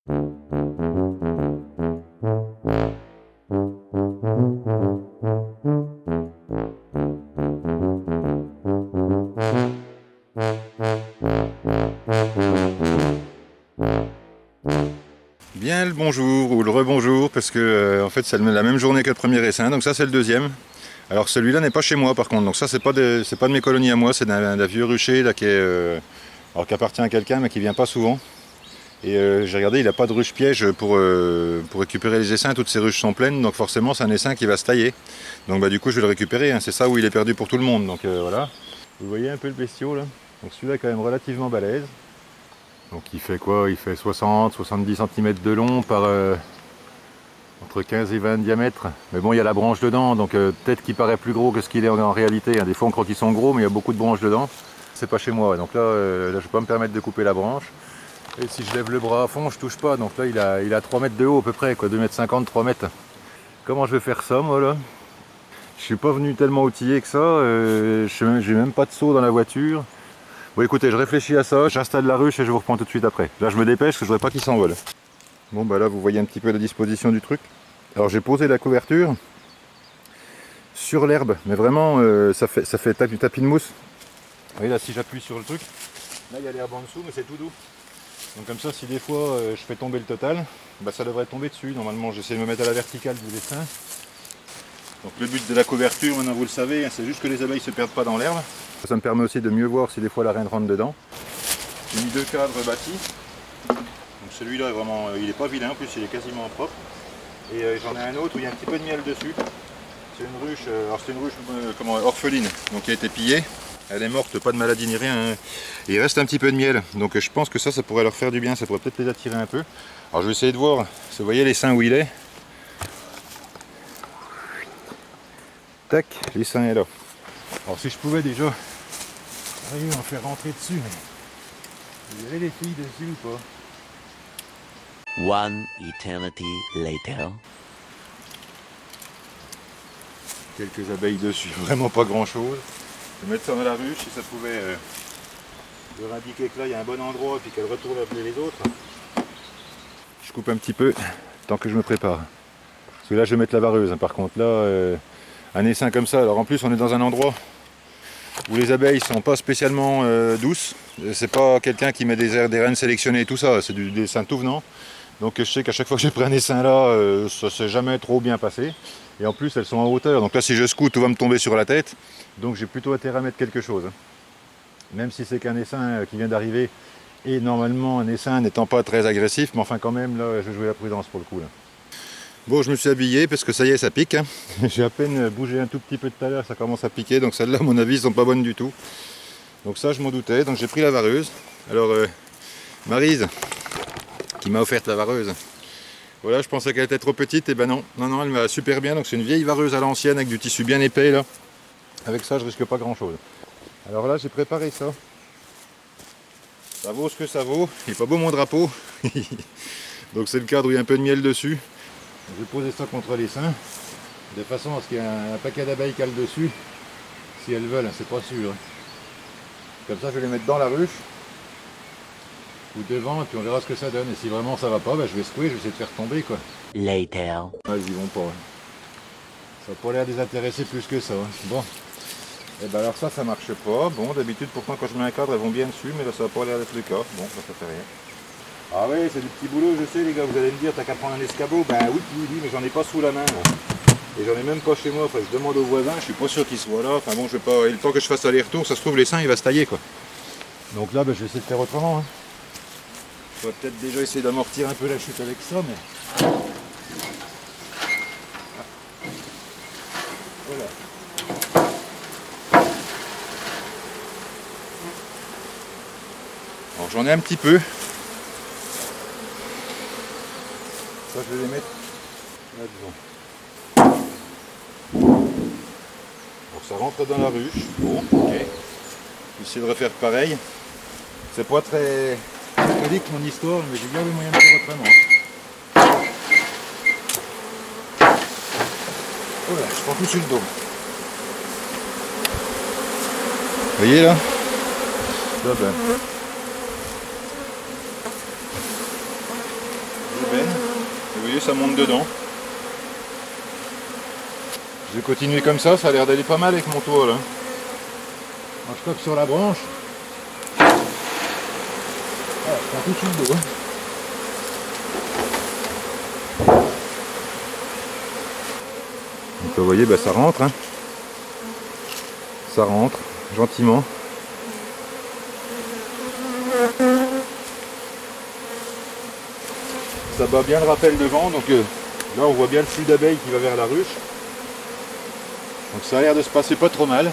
Bien le bonjour ou le rebonjour parce que en fait c'est la même journée que le premier essaim, donc ça c'est le deuxième. Alors celui-là n'est pas chez moi par contre, donc ça c'est pas de mes colonies à moi, c'est d'un vieux rucher là, qui appartient à quelqu'un mais qui vient pas souvent. Et j'ai regardé, il n'a pas de ruche piège pour récupérer les essaims, toutes ces ruches sont pleines, donc forcément c'est un essaim qui va se tailler. Donc bah, du coup je vais le récupérer, hein. C'est ça où il est perdu pour tout le monde, donc voilà. Vous voyez un peu le bestiau là. Donc celui-là est quand même relativement balèze. Donc il fait quoi? Il fait 60-70 cm de long par entre 15 et 20 de diamètre. Mais bon, il y a la branche dedans, donc peut-être qu'il paraît plus gros que ce qu'il est en réalité, hein. Des fois on croit qu'ils sont gros, mais il y a beaucoup de branches dedans. C'est pas chez moi, donc là, là je ne vais pas me permettre de couper la branche. Et si je lève le bras à fond, je touche pas. Donc là il a 3 mètres de haut à peu près, quoi, 2,50 m, 3 mètres. Comment je vais faire ça moi là? Je suis pas venu tellement outillé que ça, j'ai même pas de seau dans la voiture. Bon écoutez, je réfléchis à ça, j'installe la ruche et je vous reprends tout de suite après. Là je me dépêche parce que je voudrais pas qu'il s'envole. Bon bah là vous voyez un petit peu la disposition du truc. Alors j'ai posé la couverture sur l'herbe, mais vraiment ça fait du tapis de mousse. Vous voyez là, si j'appuie sur le truc, là il y a l'herbe en dessous mais c'est tout doux. Donc comme ça si des fois je fais tomber le total, bah ça devrait tomber dessus. Normalement j'essaie de me mettre à la verticale du dessin. Donc le but de la couverture, maintenant vous le savez, hein, c'est juste que les abeilles ne se perdent pas dans l'herbe. Ça me permet aussi de mieux voir si des fois la reine rentre dedans. J'ai mis 2 cadres bâtis. Donc celui-là vraiment, il n'est pas vilain, en plus il est quasiment propre. Et j'en ai un autre où il y a un petit peu de miel dessus. C'est une ruche, alors c'est une ruche orpheline, donc qui a été pillée. Elle est morte, pas de maladie ni rien, hein. Et il reste un petit peu de miel, donc je pense que ça pourrait leur faire du bien, ça pourrait peut-être les attirer un peu. Alors je vais essayer de voir, vous voyez l'essaim où il est. Tac, l'essaim est là. Alors si je pouvais déjà arriver à en faire rentrer dessus, mais vous avez les filles dessus ou pas? One eternity later. Quelques abeilles dessus, vraiment pas grand chose. Je vais mettre ça dans la ruche, si ça pouvait leur indiquer que là il y a un bon endroit puis qu'elles retournent appeler les autres. Je coupe un petit peu tant que je me prépare. Parce que là je vais mettre la vareuse, hein. Par contre là, un essaim comme ça, alors en plus on est dans un endroit où les abeilles sont pas spécialement douces. C'est pas quelqu'un qui met des reines sélectionnées et tout ça, c'est des essaims tout venant. Donc je sais qu'à chaque fois que j'ai pris un essaim là, ça s'est jamais trop bien passé. Et en plus elles sont en hauteur, donc là si je secoue tout va me tomber sur la tête. Donc j'ai plutôt intérêt à mettre quelque chose. Même si c'est qu'un essaim qui vient d'arriver, et normalement un essaim n'étant pas très agressif, mais enfin quand même là je vais jouer la prudence pour le coup là. Bon, je me suis habillé parce que ça y est, ça pique, hein. J'ai à peine bougé un tout petit peu tout à l'heure, ça commence à piquer, donc celles-là à mon avis sont pas bonnes du tout. Donc ça je m'en doutais, donc j'ai pris la vareuse. Alors Maryse, qui m'a offert la vareuse. Voilà, je pensais qu'elle était trop petite, et ben non, non, elle me va super bien. Donc c'est une vieille vareuse à l'ancienne avec du tissu bien épais là. Avec ça, je risque pas grand chose. Alors là, j'ai préparé ça. Ça vaut ce que ça vaut. Il est pas beau mon drapeau. Donc c'est le cadre où il y a un peu de miel dessus. Je vais poser ça contre les seins, de façon à ce qu'il y ait un paquet d'abeilles cale dessus. Si elles veulent, c'est pas sûr. Comme ça, je vais les mettre dans la ruche ou devant, et puis on verra ce que ça donne. Et si vraiment ça va pas, je vais secouer, je vais essayer de faire tomber quoi. Later. Ah, ils y vont pas. Ça n'a pas l'air de les intéresser plus que ça. Bon. Et ben alors ça marche pas. Bon, d'habitude pourtant quand je mets un cadre, elles vont bien dessus, mais là ça n'a pas l'air d'être le cas. Bon, ça fait rien. Ah oui, c'est du petit boulot, je sais les gars, vous allez me dire, t'as qu'à prendre un escabeau. Ben oui, mais j'en ai pas sous la main. Moi. Et j'en ai même pas chez moi, enfin, je demande aux voisins, je suis pas sûr qu'ils soient là. Enfin bon, je vais pas. Et le temps que je fasse aller-retour, ça se trouve l'essaim il va se tailler quoi. Donc là, je vais essayer de faire autrement. Hein. Je vais peut-être déjà essayer d'amortir un peu la chute avec ça, mais. Voilà. Alors j'en ai un petit peu. Ça je vais les mettre là-devant. Donc ça rentre dans la ruche. Bon, ok. Je vais essayer de refaire pareil. C'est pas très méthodique mon histoire, mais j'ai bien le moyen de faire autrement. Voilà, je prends tout sur le dos. Vous voyez là? Ça, voyez, ça monte dedans. Je vais continuer comme ça a l'air d'aller pas mal avec mon toit là. Moi, je toque sur la branche. Ah, c'est un peu sous le dos. Hein. Donc vous voyez, bah, ça rentre. Hein. Ça rentre gentiment. Ça bat bien le rappel devant, donc là on voit bien le flux d'abeilles qui va vers la ruche. Donc ça a l'air de se passer pas trop mal.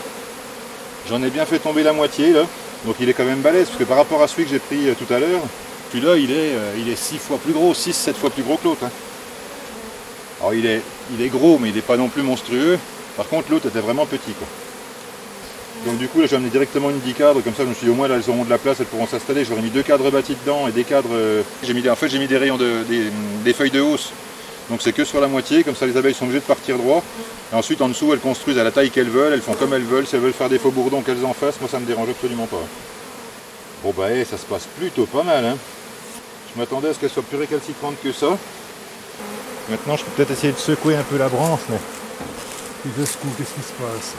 J'en ai bien fait tomber la moitié là, donc il est quand même balèze, parce que par rapport à celui que j'ai pris tout à l'heure, celui-là il est 6 fois plus gros, 6-7 fois plus gros que l'autre. Hein. Alors il est gros, mais il n'est pas non plus monstrueux. Par contre l'autre était vraiment petit, quoi. Donc du coup là j'ai amené directement une 10 cadres, comme ça je me suis dit au moins là elles auront de la place, elles pourront s'installer. J'aurais mis 2 cadres bâtis dedans et des cadres. J'ai mis des rayons des feuilles de hausse. Donc c'est que sur la moitié, comme ça les abeilles sont obligées de partir droit. Et ensuite en dessous elles construisent à la taille qu'elles veulent, elles font comme elles veulent, si elles veulent faire des faux bourdons qu'elles en fassent, moi ça me dérange absolument pas. Bon bah ça se passe plutôt pas mal, hein. Je m'attendais à ce qu'elle soit plus récalcitrante que ça. Maintenant je peux peut-être essayer de secouer un peu la branche, mais si je secoue, qu'est-ce qui se passe?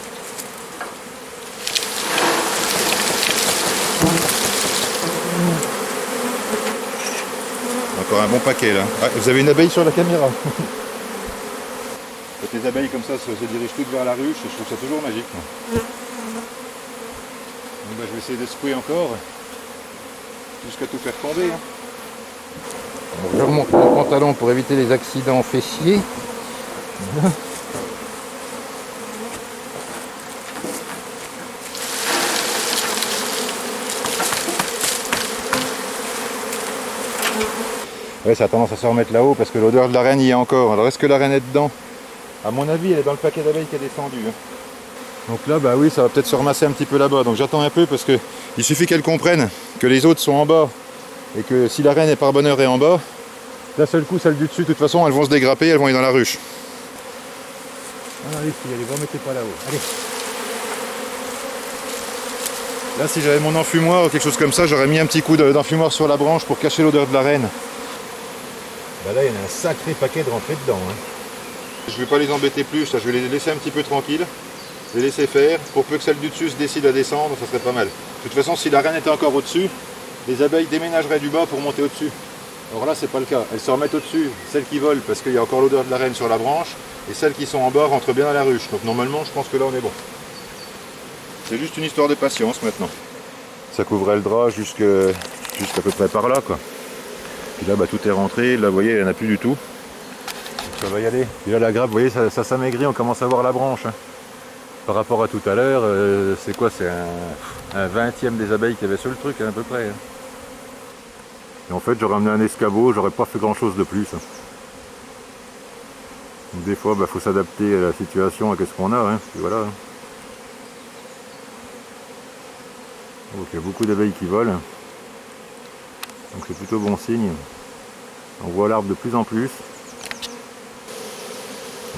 Encore un bon paquet là. Ah, vous avez une abeille sur la caméra. Quand les abeilles comme ça se dirigent toutes vers la ruche, je trouve ça toujours magique. Donc, bah, je vais essayer de secouer encore jusqu'à tout faire tomber. Hein. Alors, je remonte mon pantalon pour éviter les accidents fessiers. Ouais, ça a tendance à se remettre là-haut parce que l'odeur de la reine y est encore. Alors est-ce que la reine est dedans? À mon avis, elle est dans le paquet d'abeilles qui est descendu. Hein. Donc là, bah oui, ça va peut-être se ramasser un petit peu là-bas. Donc j'attends un peu parce que il suffit qu'elle comprenne que les autres sont en bas et que si la reine est par bonheur est en bas, d'un seul coup, celle du dessus, de toute façon, elles vont se dégrapper, elles vont aller dans la ruche. Ah, allez, vous mettez pas là-haut. Allez. Là, si j'avais mon enfumoir ou quelque chose comme ça, j'aurais mis un petit coup d'enfumoir sur la branche pour cacher l'odeur de la reine. Bah là, il y en a un sacré paquet de rentrer dedans. Hein. Je ne vais pas les embêter plus, là. Je vais les laisser un petit peu tranquilles, les laisser faire. Pour peu que celle du dessus se décide à descendre, ça serait pas mal. De toute façon, si la reine était encore au-dessus, les abeilles déménageraient du bas pour monter au-dessus. Alors là, c'est pas le cas. Elles se remettent au-dessus, celles qui volent, parce qu'il y a encore l'odeur de la reine sur la branche, et celles qui sont en bas rentrent bien dans la ruche. Donc normalement, je pense que là, on est bon. C'est juste une histoire de patience maintenant. Ça couvrait le drap jusqu'à peu près par là, quoi. Puis là, bah, tout est rentré. Là, vous voyez, il n'y en a plus du tout. Donc, ça va y aller. Puis là, la grappe, vous voyez, ça s'amaigrit. On commence à voir la branche. Hein. Par rapport à tout à l'heure, c'est quoi? C'est un 20e des abeilles qu'il y avait sur le truc, hein, à peu près. Hein. Et en fait, j'aurais amené un escabeau. J'aurais pas fait grand-chose de plus. Hein. Donc, des fois, bah, faut s'adapter à la situation, à ce qu'on a. Hein. Puis voilà. Hein. Donc, il y a beaucoup d'abeilles qui volent. Donc c'est plutôt bon signe. On voit l'arbre de plus en plus. Et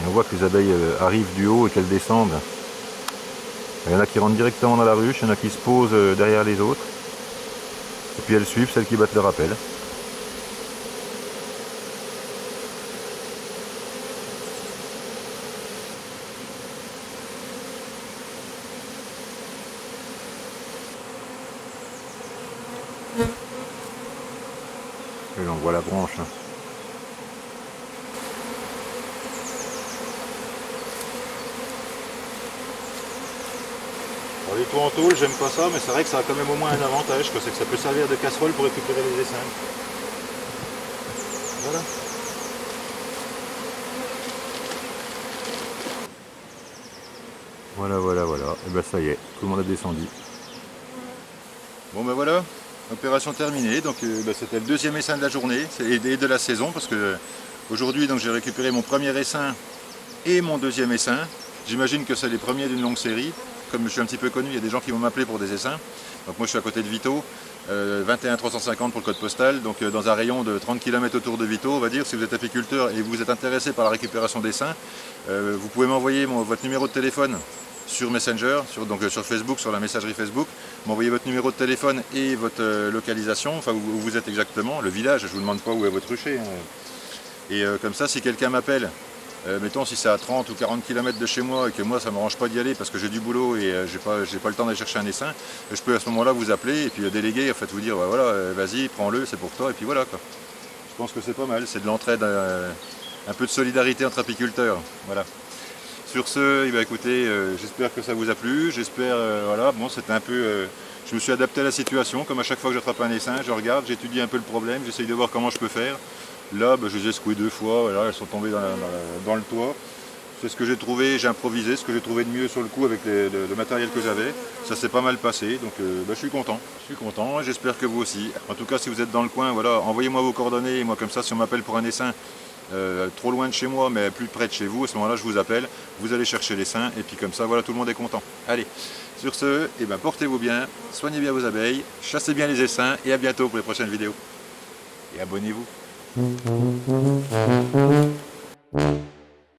on voit que les abeilles arrivent du haut et qu'elles descendent. Il y en a qui rentrent directement dans la ruche, il y en a qui se posent derrière les autres. Et puis elles suivent celles qui battent le rappel. Et là on voit la branche. Hein. Alors les toits en tôle, j'aime pas ça, mais c'est vrai que ça a quand même au moins un avantage, c'est que ça peut servir de casserole pour récupérer les essaims. Voilà. Voilà. Et ben ça y est, tout le monde a descendu. Bon ben voilà. Opération terminée, donc c'était le deuxième essaim de la journée et de la saison parce que aujourd'hui j'ai récupéré mon premier essaim et mon deuxième essaim. J'imagine que c'est les premiers d'une longue série. Comme je suis un petit peu connu, il y a des gens qui vont m'appeler pour des essaims. Donc moi je suis à côté de Vito, 21 350 pour le code postal, donc dans un rayon de 30 km autour de Vito, on va dire. Si vous êtes apiculteur et vous êtes intéressé par la récupération d'essaims, vous pouvez m'envoyer votre numéro de téléphone sur Messenger, sur Facebook, sur la messagerie Facebook, m'envoyez votre numéro de téléphone et votre localisation, enfin où vous êtes exactement, le village, je ne vous demande pas où est votre rucher. Hein. Et comme ça, si quelqu'un m'appelle, mettons si c'est à 30 ou 40 km de chez moi et que moi ça ne m'arrange pas d'y aller parce que j'ai du boulot et j'ai pas le temps d'aller chercher un essaim, je peux à ce moment-là vous appeler et puis déléguer, en fait vous dire bah, voilà, vas-y, prends-le, c'est pour toi et puis voilà quoi. Je pense que c'est pas mal, c'est de l'entraide, un peu de solidarité entre apiculteurs. Voilà. Sur ce, eh bien, écoutez, j'espère que ça vous a plu, j'espère, voilà, bon c'était un peu, je me suis adapté à la situation, comme à chaque fois que j'attrape un essaim, je regarde, j'étudie un peu le problème, j'essaye de voir comment je peux faire. Là, je les ai secouées 2 fois, voilà, elles sont tombées dans le toit. C'est ce que j'ai trouvé, j'ai improvisé, ce que j'ai trouvé de mieux sur le coup avec le matériel que j'avais. Ça s'est pas mal passé, donc je suis content. Je suis content, j'espère que vous aussi. En tout cas, si vous êtes dans le coin, voilà, envoyez-moi vos coordonnées. Moi, comme ça, si on m'appelle pour un essaim trop loin de chez moi, mais plus près de chez vous, à ce moment-là, je vous appelle. Vous allez chercher l'essaim, et puis comme ça, voilà, tout le monde est content. Allez, sur ce, eh ben, portez-vous bien, soignez bien vos abeilles, chassez bien les essaims, et à bientôt pour les prochaines vidéos. Et abonnez-vous.